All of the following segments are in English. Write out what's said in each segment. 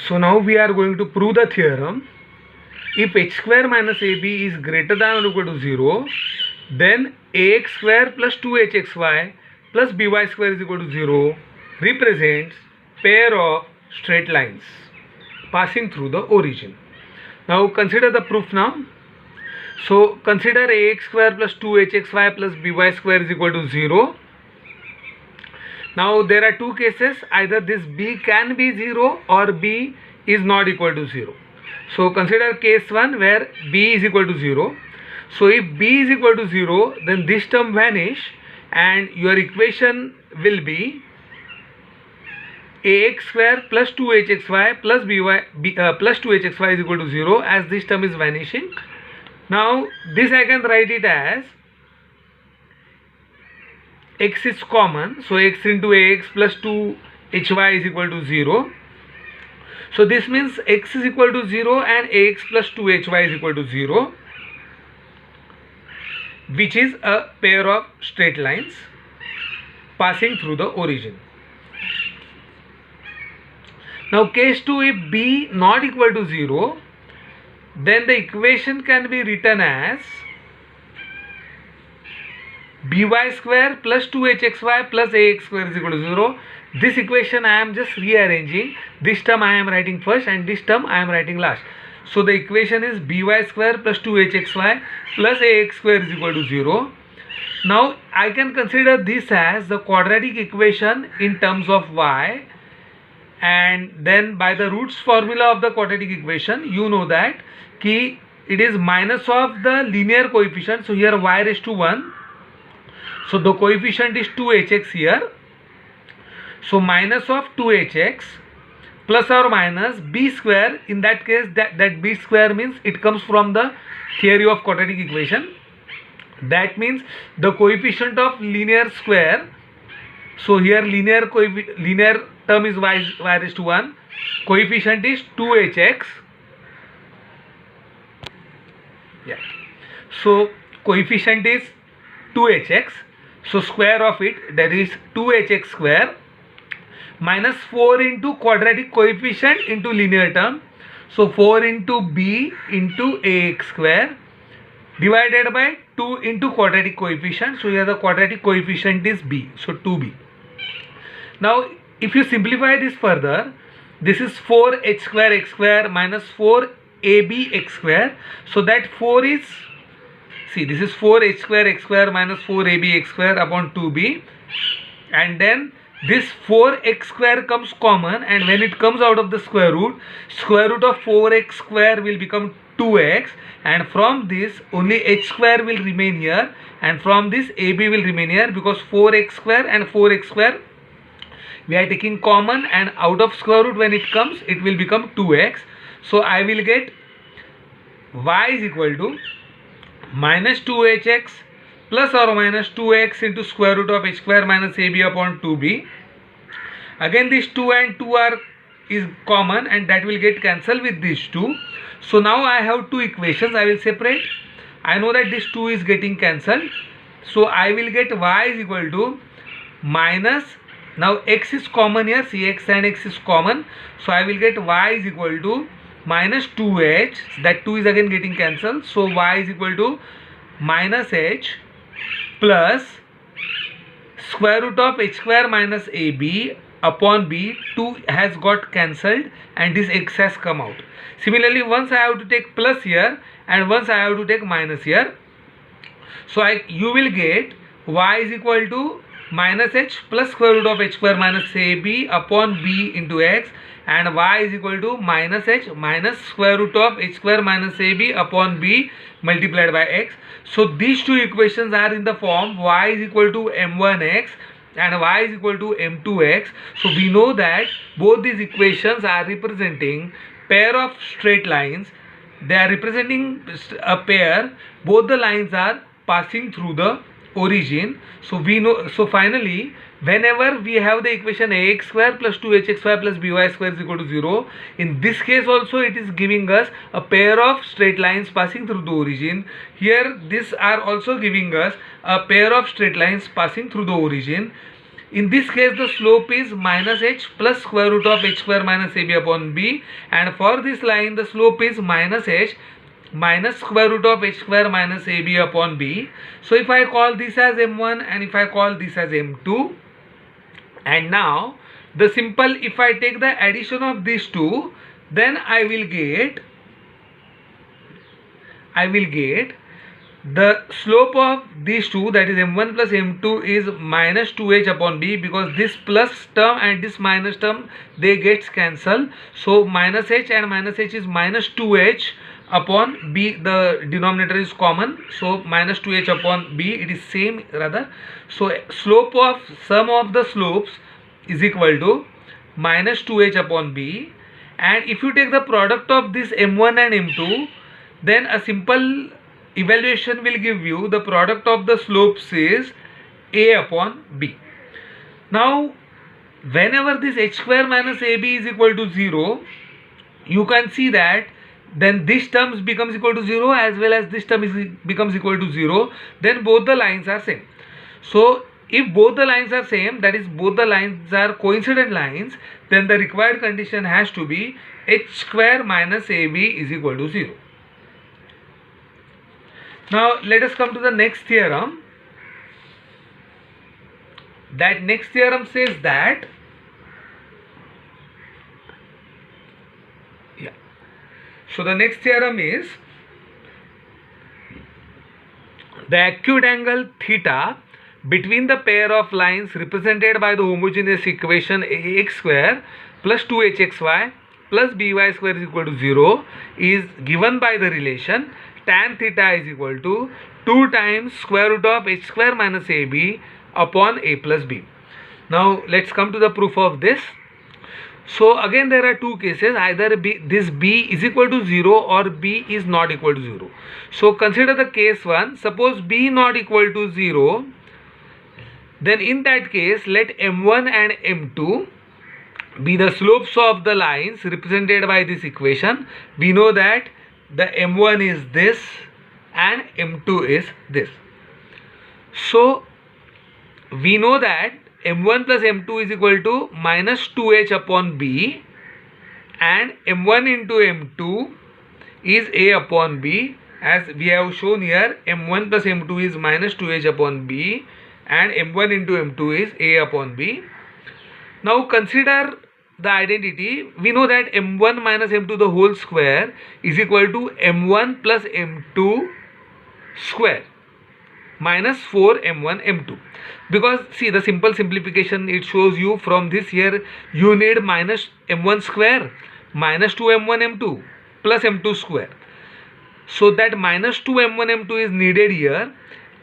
So now we are going to prove the theorem. If h square minus ab is greater than or equal to 0, then ax square plus 2hxy plus by square is equal to 0 represents pair of straight lines passing through the origin. Now consider the proof now. So consider ax square plus 2hxy plus by square is equal to 0. Now there are two cases, either this b can be 0 or b is not equal to 0. So consider case 1 where b is equal to 0. So if b is equal to 0, then this term vanish and your equation will be ax square plus 2hxy plus plus 2hxy is equal to 0, as this term is vanishing. Now this I can write it as x is common, so x into ax plus 2hy is equal to 0. So this means x is equal to 0 and ax plus 2hy is equal to 0, which is a pair of straight lines passing through the origin. Now case 2, if b not equal to 0, then the equation can be written as by square plus 2hxy plus ax square is equal to 0. This equation I am just rearranging. This term I am writing first and this term I am writing last. So the equation is by square plus 2hxy plus ax square is equal to 0. Now I can consider this as the quadratic equation in terms of y, and then by the roots formula of the quadratic equation you know that it is minus of the linear coefficient. So here y raised to 1. So the coefficient is 2hx here. So minus of 2hx plus or minus b square. In that case, that b square means it comes from the theory of quadratic equation. That means the coefficient of linear square. So here linear term is y raised to 1. Coefficient is 2hx. Yeah. So coefficient is 2hx. So square of it, that is 2hx square minus 4 into quadratic coefficient into linear term. So 4 into b into ax square divided by 2 into quadratic coefficient. So here the quadratic coefficient is b. So 2b. Now if you simplify this further, this is 4h square x square minus 4ab x square. So that 4 is, see, this is 4h square x square minus 4ab x square upon 2b, and then this 4x square comes common, and when it comes out of the square root of 4x square will become 2x, and from this only h square will remain here, and from this ab will remain here, because 4x square and 4x square we are taking common, and out of square root when it comes it will become 2x. So I will get y is equal to minus 2hx plus or minus 2x into square root of h square minus ab upon 2b. Again this 2 and 2 is common, and that will get cancelled with these 2. So now I have two equations. I will separate. I know that this 2 is getting cancelled. So I will get y is equal to minus, now x is common here, see x and x is common. So I will get y is equal to minus 2h, that 2 is again getting cancelled. So y is equal to minus h plus square root of h square minus ab upon b. 2 has got cancelled and this x has come out. Similarly, once I have to take plus here and once I have to take minus here. So you will get y is equal to minus h plus square root of h square minus ab upon b into x, and y is equal to minus h minus square root of h square minus ab upon b multiplied by x. So these two equations are in the form y is equal to m1x and y is equal to m2x. So we know that both these equations are representing pair of straight lines. They are representing a pair. Both the lines are passing through the origin. So we know, so finally whenever we have the equation ax square plus 2hx square plus by square is equal to 0, in this case also it is giving us a pair of straight lines passing through the origin. Here these are also giving us a pair of straight lines passing through the origin. In this case, the slope is minus h plus square root of h square minus ab upon b, and for this line the slope is minus h minus square root of h square minus ab upon b. So if I call this as m1 and if I call this as m2, and now the simple, if I take the addition of these two, then I will get the slope of these two, that is m1 plus m2, is minus 2h upon b, because this plus term and this minus term, they gets cancelled. So minus h and minus h is minus 2h upon b, the denominator is common, so minus 2h upon b, it is same rather. So slope of sum of the slopes is equal to minus 2h upon b, and if you take the product of this m1 and m2, then a simple evaluation will give you the product of the slopes is a upon b. Now whenever this h square minus ab is equal to 0, you can see that then this term becomes equal to 0 as well as this term becomes equal to 0, then both the lines are same. So if both the lines are same, that is both the lines are coincident lines, then the required condition has to be h square minus ab is equal to 0. Now let us come to the next theorem. That next theorem says that so the next theorem is the acute angle theta between the pair of lines represented by the homogeneous equation ax square plus 2hxy plus by square is equal to 0 is given by the relation tan theta is equal to 2 times square root of h square minus ab upon a plus b. Now let's come to the proof of this. So again there are two cases, either this b is equal to 0 or b is not equal to 0. So consider the case 1. Suppose b not equal to 0, then in that case let m1 and m2 be the slopes of the lines represented by this equation. We know that the m1 is this and m2 is this. So we know that m1 plus m2 is equal to minus 2h upon b, and m1 into m2 is a upon b, as we have shown here. M1 plus m2 is minus 2h upon b and m1 into m2 is a upon b. Now consider the identity. We know that m1 minus m2 the whole square is equal to m1 plus m2 square minus 4 m1 m2, because see the simple simplification it shows you from this here you need minus m1 square minus 2 m1 m2 plus m2 square. So that minus 2 m1 m2 is needed here,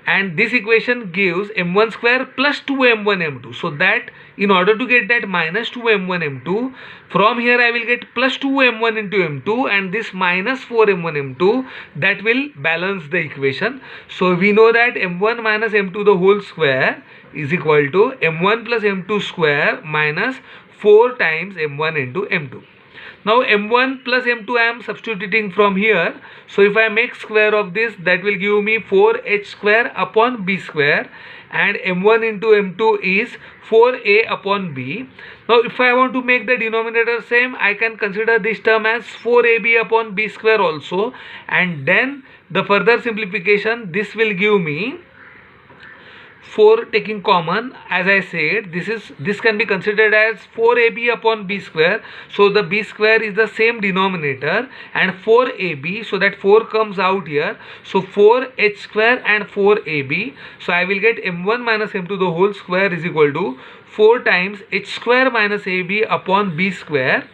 and this equation gives m1 square plus 2 m1 m2. So that in order to get that minus 2 m1 m2, from here I will get plus 2 m1 into m2, and this minus 4 m1 m2, that will balance the equation. So we know that m1 minus m2 the whole square is equal to m1 plus m2 square minus 4 times m1 into m2. Now m1 plus m2 I am substituting from here. So if I make square of this, that will give me 4h square upon b square, and m1 into m2 is 4a upon b. Now if I want to make the denominator same, I can consider this term as 4ab upon b square also, and then the further simplification, this will give me 4 taking common, as I said, this can be considered as 4ab upon b square. So the b square is the same denominator and 4ab, so that 4 comes out here. So 4h square and 4ab. So I will get m1 minus m2 the whole square is equal to 4 times h square minus ab upon b square.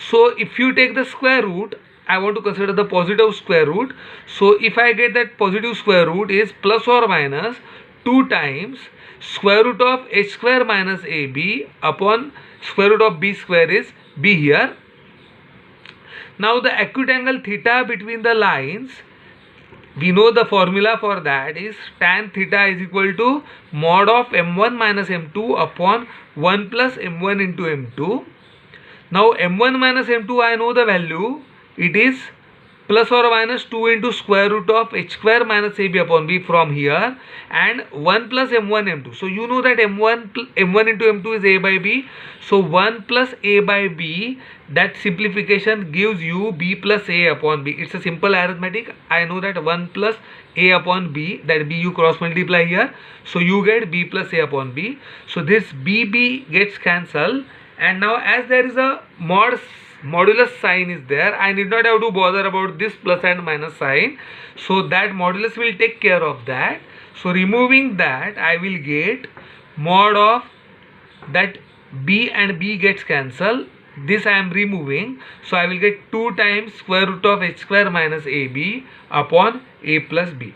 So if you take the square root, I want to consider the positive square root. So if I get that positive square root is plus or minus 2 times square root of h square minus ab upon square root of b square is b here. Now the acute angle theta between the lines, we know the formula for that is tan theta is equal to mod of m1 minus m2 upon 1 plus m1 into m2. Now m1 minus m2 I know the value, it is plus or minus 2 into square root of h square minus ab upon b from here, and 1 plus m1 m2. So you know that m1 into m2 is a by b. So 1 plus a by b, that simplification gives you b plus a upon b. It's a simple arithmetic. I know that 1 plus a upon b, that b you cross multiply here. So you get b plus a upon b. So this b gets cancelled, and now as there is a modulus sign is there, I need not have to bother about this plus and minus sign. So that modulus will take care of that. So removing that, I will get mod of that b and b gets cancelled. This I am removing. So I will get 2 times square root of h square minus ab upon a plus b.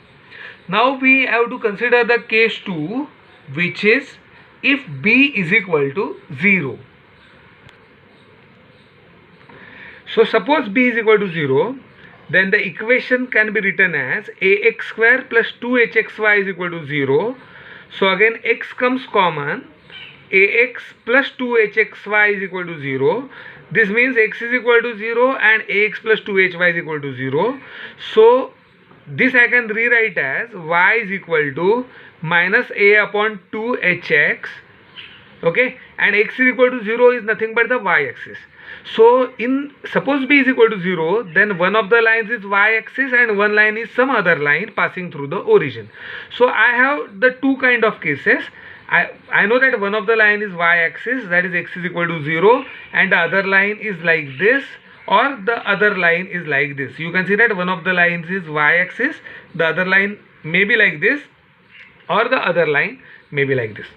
Now we have to consider the case 2, which is if b is equal to 0. So suppose b is equal to 0, then the equation can be written as ax square plus 2hxy is equal to 0. So again x comes common, ax plus 2hxy is equal to 0. This means x is equal to 0 and ax plus 2hy is equal to 0. So this I can rewrite as y is equal to minus a upon 2hx, okay, and x is equal to 0 is nothing but the y-axis. So in suppose b is equal to 0, then one of the lines is y-axis and one line is some other line passing through the origin. So I have the two kind of cases. I know that one of the line is y-axis, that is x is equal to 0, and the other line is like this, or the other line is like this. You can see that one of the lines is y-axis, the other line may be like this, or the other line may be like this.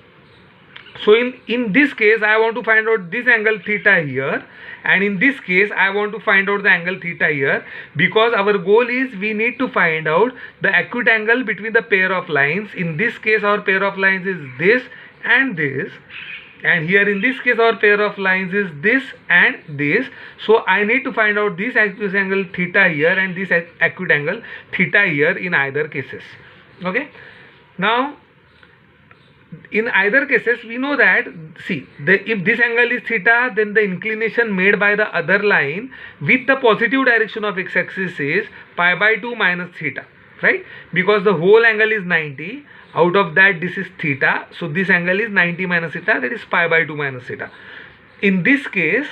So in this case I want to find out this angle theta here, and in this case I want to find out the angle theta here, because our goal is we need to find out the acute angle between the pair of lines. In this case our pair of lines is this and this, and here in this case our pair of lines is this and this. So I need to find out this acute angle theta here and this acute angle theta here in either cases. Okay, now in either cases we know that, see, if this angle is theta, then the inclination made by the other line with the positive direction of x-axis is pi by 2 minus theta, right? Because the whole angle is 90, out of that this is theta, so this angle is 90 minus theta, that is pi by 2 minus theta. In this case,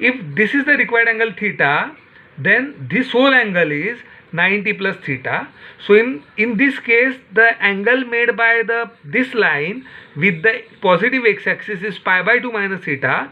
if this is the required angle theta, then this whole angle is 90 plus theta. So in this case the angle made by this line with the positive x-axis is pi by 2 minus theta,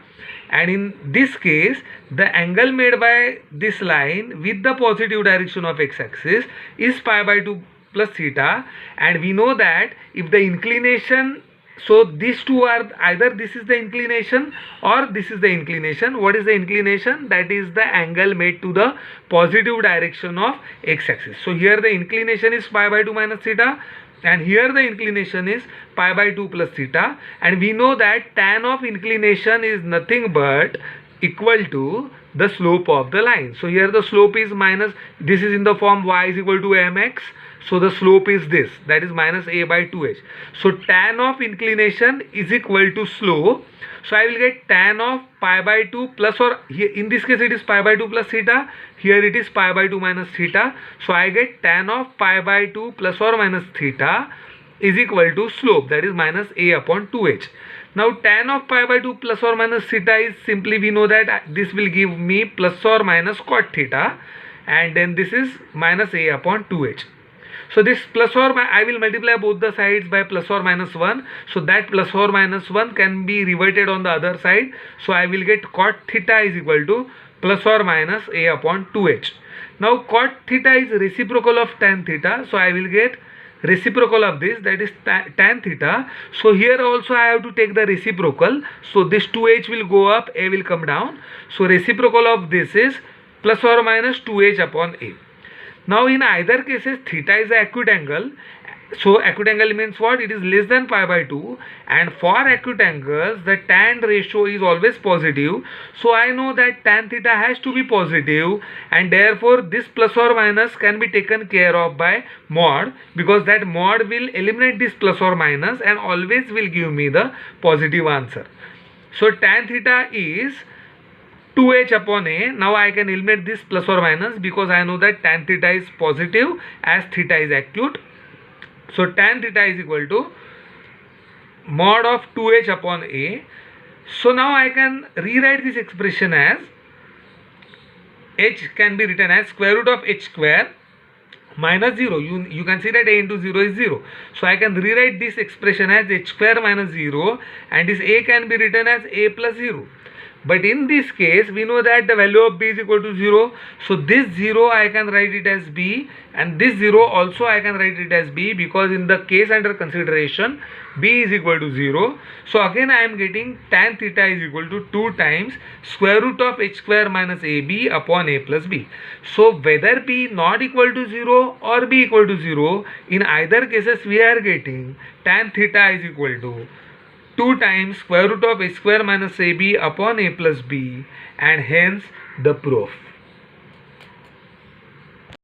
and in this case the angle made by this line with the positive direction of x-axis is pi by 2 plus theta. And we know that if the inclination, so these two are either this is the inclination or this is the inclination. What is the inclination? That is the angle made to the positive direction of x-axis. So here the inclination is pi by 2 minus theta, and here the inclination is pi by 2 plus theta, and we know that tan of inclination is nothing but equal to the slope of the line. So here the slope is minus, this is in the form y is equal to mx. So the slope is this, that is minus a by 2h. So tan of inclination is equal to slope. So I will get tan of pi by 2 plus, or here in this case it is pi by 2 plus theta, here it is pi by 2 minus theta. So I get tan of pi by 2 plus or minus theta is equal to slope, that is minus a upon 2h. Now tan of pi by 2 plus or minus theta is simply, we know that this will give me plus or minus cot theta, and then this is minus a upon 2h. So this plus or minus, I will multiply both the sides by plus or minus 1. So that plus or minus 1 can be reverted on the other side. So I will get cot theta is equal to plus or minus a upon 2h. Now cot theta is reciprocal of tan theta. So I will get reciprocal of this, that is tan theta. So here also I have to take the reciprocal. So this 2h will go up, a will come down. So reciprocal of this is plus or minus 2h upon a. Now in either cases theta is the acute angle. So acute angle means what? It is less than pi by 2, and for acute angles the tan ratio is always positive. So I know that tan theta has to be positive, and therefore this plus or minus can be taken care of by mod, because that mod will eliminate this plus or minus and always will give me the positive answer. So tan theta is 2h upon a. Now I can eliminate this plus or minus because I know that tan theta is positive as theta is acute. So tan theta is equal to mod of 2h upon a. So now I can rewrite this expression as h can be written as square root of h square minus 0. You can see that a into 0 is 0. So I can rewrite this expression as h square minus 0, and this a can be written as a plus 0. But in this case, we know that the value of b is equal to 0. So this 0 I can write it as b, and this 0 also I can write it as b, because in the case under consideration, b is equal to 0. So again I am getting tan theta is equal to 2 times square root of h square minus ab upon a plus b. So whether b not equal to 0 or b equal to 0, in either cases we are getting tan theta is equal to 2 times square root of h square minus ab upon a plus b, and hence the proof.